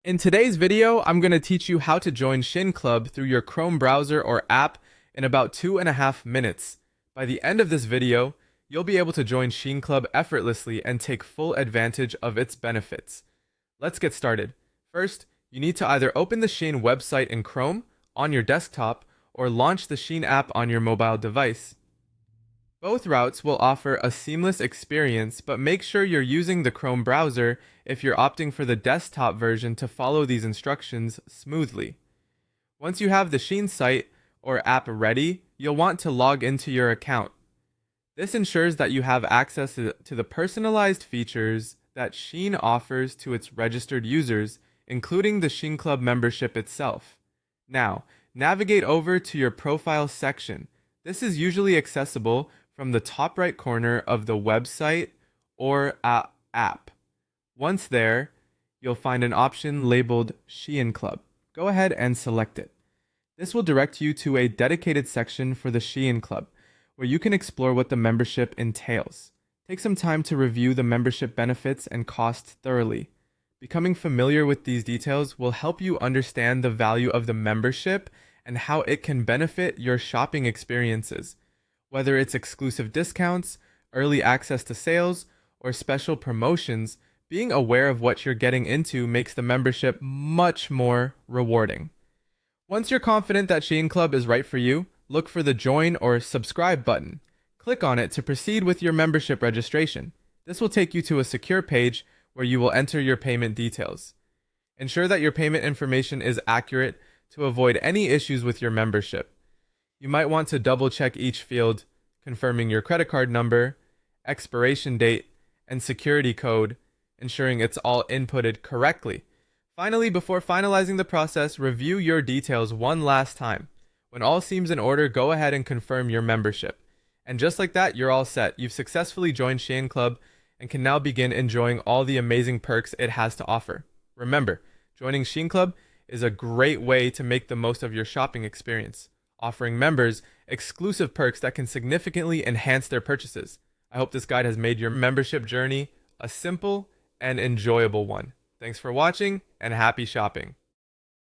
In today's video, I'm going to teach you how to join SHEIN Club through your Chrome browser or app in about 2.5 minutes. By the end of this video, you'll be able to join SHEIN Club effortlessly and take full advantage of its benefits. Let's get started. First, you need to either open the SHEIN website in Chrome on your desktop or launch the SHEIN app on your mobile device. Both routes will offer a seamless experience, but make sure you're using the Chrome browser if you're opting for the desktop version to follow these instructions smoothly. Once you have the SHEIN site or app ready, you'll want to log into your account. This ensures that you have access to the personalized features that SHEIN offers to its registered users, including the SHEIN Club membership itself. Now, navigate over to your profile section. This is usually accessible from the top right corner of the website or app. Once there, you'll find an option labeled SHEIN Club. Go ahead and select it. This will direct you to a dedicated section for the SHEIN Club, where you can explore what the membership entails. Take some time to review the membership benefits and costs thoroughly. Becoming familiar with these details will help you understand the value of the membership and how it can benefit your shopping experiences. Whether it's exclusive discounts, early access to sales, or special promotions, being aware of what you're getting into makes the membership much more rewarding. Once you're confident that SHEIN Club is right for you, look for the join or subscribe button. Click on it to proceed with your membership registration. This will take you to a secure page where you will enter your payment details. Ensure that your payment information is accurate to avoid any issues with your membership. You might want to double check each field, confirming your credit card number, expiration date, and security code, ensuring it's all inputted correctly. Finally, before finalizing the process, review your details one last time. When all seems in order, go ahead and confirm your membership. And just like that, you're all set. You've successfully joined SHEIN Club and can now begin enjoying all the amazing perks it has to offer. Remember, joining SHEIN Club is a great way to make the most of your shopping experience, offering members exclusive perks that can significantly enhance their purchases. I hope this guide has made your membership journey a simple and enjoyable one. Thanks for watching and happy shopping.